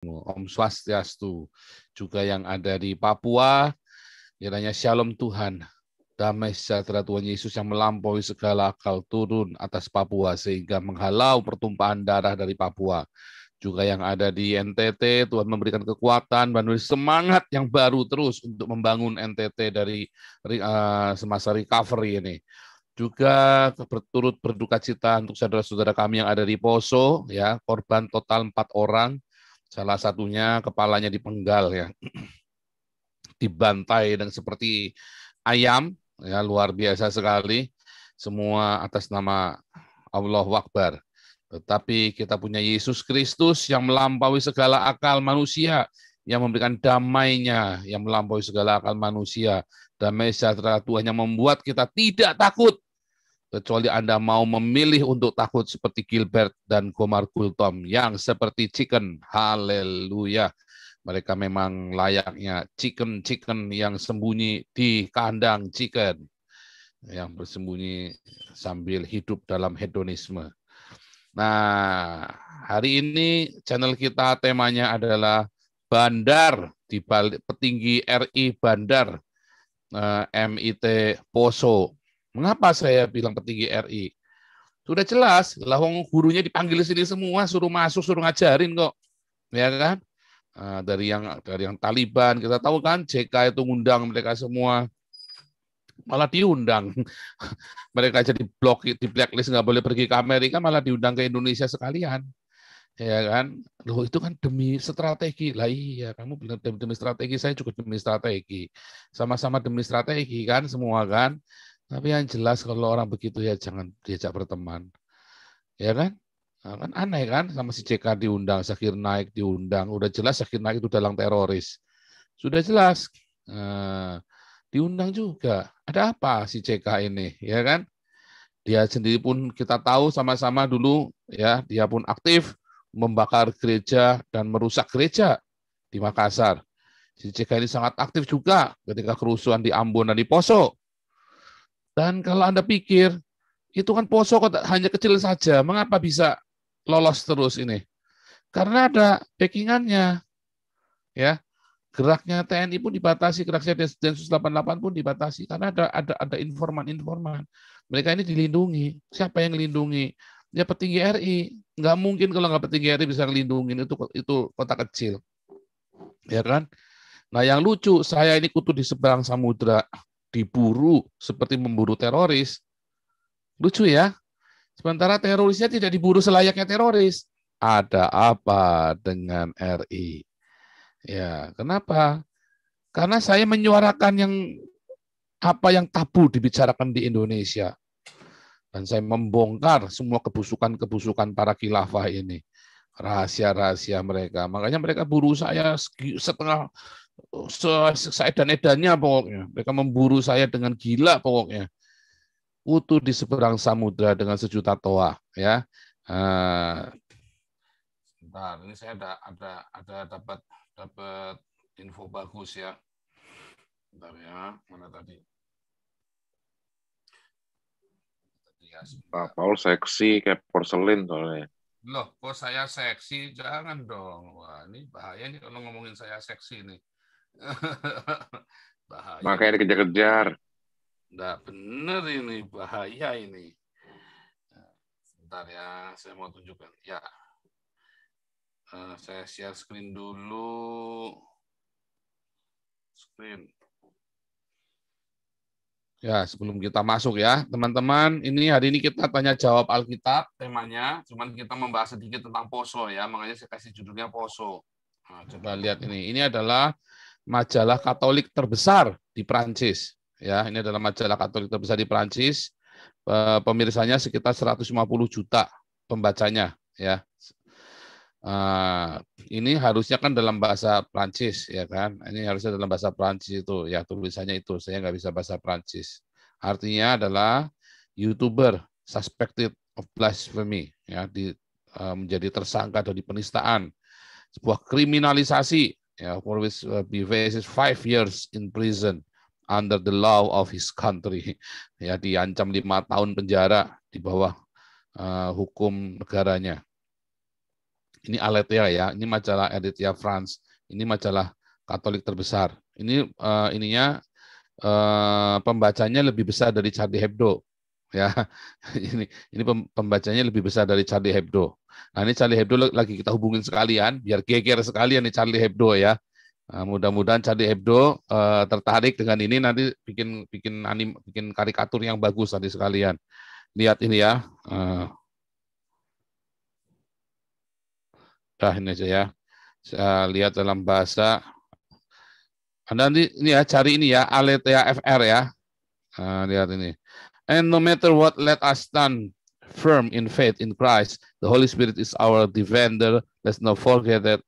Om Swastiastu, juga yang ada di Papua, kiranya shalom Tuhan, damai sejahtera Tuhan Yesus yang melampaui segala akal turun atas Papua sehingga menghalau pertumpahan darah dari Papua. Juga yang ada di NTT, Tuhan memberikan kekuatan, memberi semangat yang baru terus untuk membangun NTT dari semasa recovery ini. Juga berturut berduka cita untuk saudara-saudara kami yang ada di Poso, ya, korban total 4 orang. Salah satunya kepalanya dipenggal, ya, dibantai dan seperti ayam, ya, luar biasa sekali. Semua atas nama Allahu Akbar. Tetapi kita punya Yesus Kristus yang melampaui segala akal manusia, yang memberikan damainya, yang melampaui segala akal manusia. Damai sejahtera Tuhan yang membuat kita tidak takut, kecuali Anda mau memilih untuk takut seperti Gilbert dan Gomar Gultom, yang seperti chicken. Haleluya. Mereka memang layaknya chicken yang sembunyi di kandang chicken, yang bersembunyi sambil hidup dalam hedonisme. Nah, hari ini channel kita temanya adalah Bandar, di balik petinggi RI Bandar, MIT Poso. Mengapa saya bilang petinggi RI? Sudah jelas, lah wong gurunya dipanggil sini semua, suruh masuk, suruh ngajarin kok, ya kan? Dari yang Taliban kita tahu kan, JK itu ngundang mereka semua, malah diundang. Mereka jadi di blacklist, nggak boleh pergi ke Amerika, malah diundang ke Indonesia sekalian, ya kan? Loh, itu kan demi strategi. Lah iya, kamu bilang demi strategi, saya juga demi strategi, sama-sama demi strategi kan, semua kan. Tapi yang jelas kalau orang begitu ya jangan diajak berteman. Ya kan? Nah, kan aneh kan, sama si JK diundang, Zakir Naik diundang. Udah jelas Zakir Naik itu dalang teroris. Sudah jelas. Diundang juga. Ada apa si JK ini? Ya kan? Dia sendiri pun kita tahu sama-sama dulu, ya, dia pun aktif membakar gereja dan merusak gereja di Makassar. Si JK ini sangat aktif juga ketika kerusuhan di Ambon dan di Poso. Dan kalau Anda pikir, itu kan Poso kota hanya kecil saja, mengapa bisa lolos terus ini? Karena ada backingannya, ya. Geraknya TNI pun dibatasi, geraknya Densus 88 pun dibatasi karena ada informan-informan. Mereka ini dilindungi. Siapa yang melindungi? Ya petinggi RI. Nggak mungkin kalau nggak petinggi RI bisa melindungi, itu kota kecil, ya kan? Nah, yang lucu, saya ini kutu di seberang samudra, diburu seperti memburu teroris. Lucu ya. Sementara terorisnya tidak diburu selayaknya teroris. Ada apa dengan RI? Ya, kenapa? Karena saya menyuarakan apa yang tabu dibicarakan di Indonesia. Dan saya membongkar semua kebusukan-kebusukan para khilafah ini. Rahasia-rahasia mereka. Makanya mereka buru saya setengah seedan-edannya pokoknya. Mereka memburu saya dengan gila pokoknya. Utuh di seberang samudra dengan sejuta toa, ya. Sebentar, ini saya ada dapat info bagus ya. Bentar ya, mana tadi? Pak Paul seksi kayak porselin soalnya. Loh, kok saya seksi? Jangan dong. Wah, ini bahaya nih kalau ngomongin saya seksi nih. Bahaya. Makanya dikejar-kejar. Nggak bener ini, bahaya ini. Sebentar ya, saya mau tunjukkan. Ya, saya share screen dulu. Screen. Ya, sebelum kita masuk ya, teman-teman, ini hari ini kita tanya jawab Alkitab temanya, cuman kita membahas sedikit tentang Poso ya, makanya saya kasih judulnya Poso. Nah, coba lihat ini. Ini adalah majalah Katolik terbesar di Prancis. Ya, ini adalah majalah Katolik terbesar di Prancis. Pemirsanya sekitar 150 juta pembacanya ya. Ini harusnya kan dalam bahasa Prancis ya kan, ini harusnya dalam bahasa Prancis itu ya, tulisannya itu saya nggak bisa bahasa Prancis. Artinya adalah YouTuber suspected of blasphemy ya, menjadi tersangka dari penistaan, sebuah kriminalisasi ya, for which he faces 5 years in prison under the law of his country ya, diancam 5 tahun penjara di bawah hukum negaranya. Ini Aletheia ya, ini majalah Aletheia France, ini majalah Katolik terbesar. Ini ininya pembacanya lebih besar dari Charlie Hebdo ya. Ini pembacanya lebih besar dari Charlie Hebdo. Nah, ini Charlie Hebdo lagi kita hubungin sekalian biar geger sekalian nih Charlie Hebdo ya. Nah, mudah-mudahan Charlie Hebdo tertarik dengan ini, nanti bikin karikatur yang bagus nanti sekalian. Lihat ini ya. Ini aja ya. Saya lihat dalam bahasa. Anda nanti ini ya, cari ini ya, Aletheia FR ya. Lihat ini. And no matter what, let us stand firm in faith in Christ. The Holy Spirit is our defender. Let's not forget that.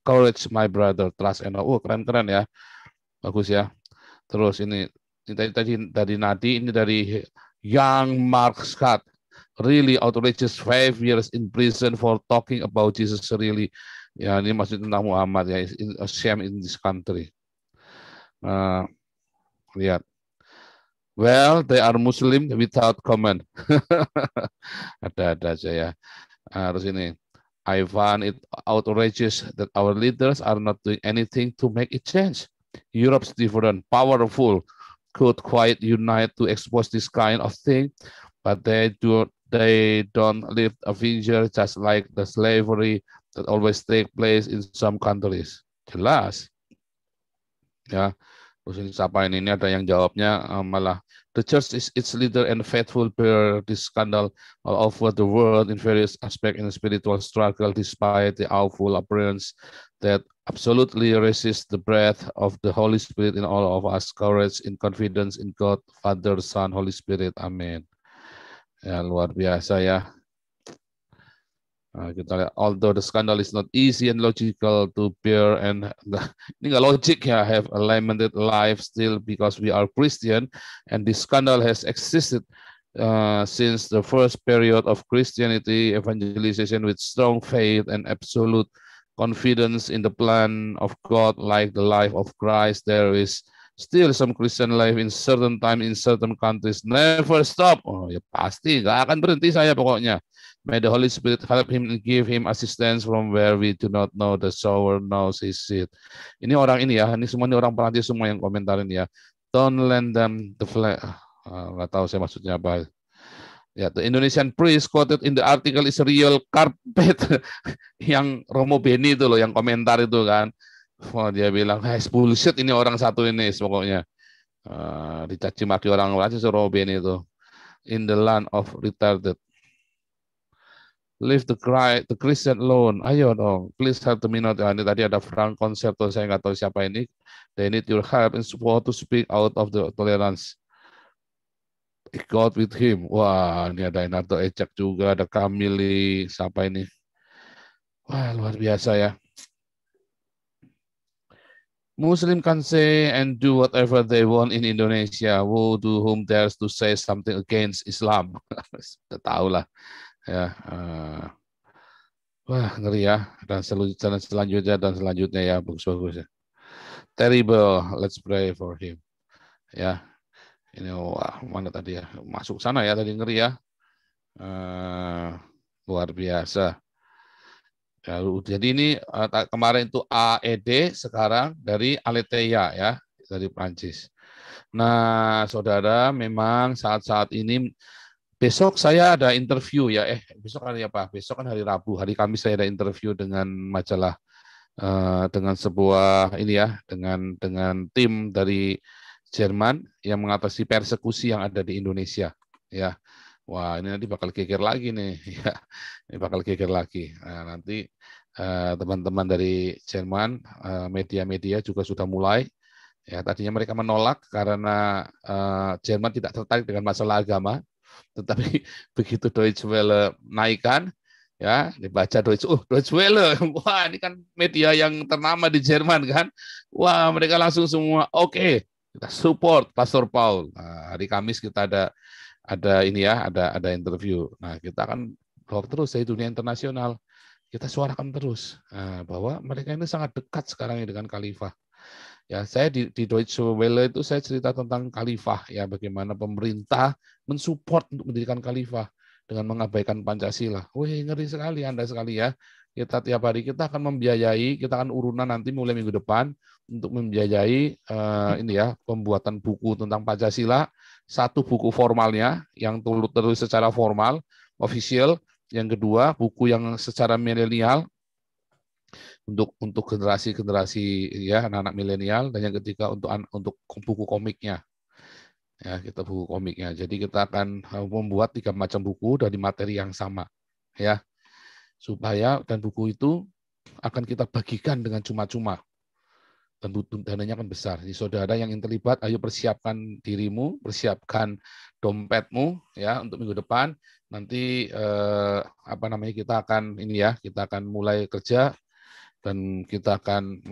Courage, my brother. Trust and oh, keren-keren ya. Bagus ya. Terus ini tadi dari Nadi, ini dari Young Mark Scott. Really outrageous 5 years in prison for talking about Jesus. Really, ya ini masih tentang Muhammad ya. A shame in this country. Lihat. Well, they are Muslim without comment. Ada aja ya. Terus ini, I find it outrageous that our leaders are not doing anything to make it change. Europe's different, powerful, could quite unite to expose this kind of thing, but they don't lift a finger, just like the slavery that always take place in some countries. Jelas. Ya. Terus ini siapa ini ada yang jawabnya malah the church is its leader and faithful bear this scandal all over the world in various aspects in the spiritual struggle despite the awful appearance that absolutely resist the breath of the Holy Spirit in all of us. Courage in confidence in God, Father, Son, Holy Spirit. Amin. Ya, luar biasa ya. Kita lihat, although the scandal is not easy and logical to bear, and ini nggak logik ya, have a limited life still because we are Christian, and this scandal has existed since the first period of Christianity evangelization with strong faith and absolute confidence in the plan of God, like the life of Christ. There is still some Christian life in certain time in certain countries. Never stop. Oh ya pasti nggak akan berhenti saya pokoknya. May the Holy Spirit help him and give him assistance from where we do not know the sower knows his seed. Ini orang ini ya, ini semua ini orang Perancis semua yang komentarin ya. Don't lend them the flag. Nggak tahu saya maksudnya apa. Ya, the Indonesian priest quoted in the article is a real carpet. Yang Romo Beni itu loh, yang komentar itu kan. Oh, dia bilang, hey, bullshit ini orang satu ini pokoknya. Dicaci maki orang Perancis Romo Beni itu. In the land of retarded. Leave the Christian alone. Ayo dong, please help me not. Ini tadi ada Frank Concerto, saya nggak tahu siapa ini. They need your help and support to speak out of the tolerance. God with him. Wah, ini ada Enardo Ecek juga, ada Kamili, siapa ini? Wah, luar biasa ya. Muslim can say and do whatever they want in Indonesia. Who to whom dares to say something against Islam? Sudah tahu lah. Ya, wah ngeri ya. Dan selanjutnya ya, bagus-bagus ya. Terrible. Let's pray for him. Ya, ini wah mana tadi ya? Masuk sana ya tadi, ngeri ya. Luar biasa. Ya, jadi ini kemarin itu AED, sekarang dari Aletheia ya, dari Prancis. Nah, saudara, memang saat-saat ini besok saya ada interview ya. Besok hari apa? Besok kan hari Rabu. Hari Kamis saya ada interview dengan majalah, dengan sebuah ini ya, dengan tim dari Jerman yang mengatasi persekusi yang ada di Indonesia. Ya, wah ini nanti bakal geger lagi nih. Ya, ini bakal geger lagi. Nah, nanti teman-teman dari Jerman, media-media juga sudah mulai. Ya, tadinya mereka menolak karena Jerman tidak tertarik dengan masalah agama. Tetapi begitu Deutsche Welle naikkan, ya dibaca Deutsche Welle, wah ini kan media yang ternama di Jerman kan, wah mereka langsung semua oke, kita support Pastor Paul. Nah, hari Kamis kita ada ini ya, ada interview. Nah kita akan bawa terus dari dunia internasional, kita suarakan terus bahwa mereka ini sangat dekat sekarang ini dengan Khalifah. Ya, saya di Deutsche Welle itu saya cerita tentang Khalifah ya, bagaimana pemerintah mensupport untuk mendirikan Khalifah dengan mengabaikan Pancasila. Wih, ngeri sekali Anda sekali ya. kita tiap hari kita akan membiayai, kita akan urunan nanti mulai minggu depan untuk membiayai ini ya, pembuatan buku tentang Pancasila, satu buku formalnya yang tertulis secara formal, official, yang kedua buku yang secara milenial untuk generasi-generasi ya anak-anak milenial, dan yang ketiga untuk buku komiknya. Ya, kita buku komiknya. Jadi kita akan membuat 3 macam buku dari materi yang sama, ya, supaya dan buku itu akan kita bagikan dengan cuma-cuma dan dananya akan besar. Jadi saudara yang terlibat, ayo persiapkan dirimu, persiapkan dompetmu ya untuk minggu depan. Nanti kita akan ini ya, kita akan mulai kerja dan kita akan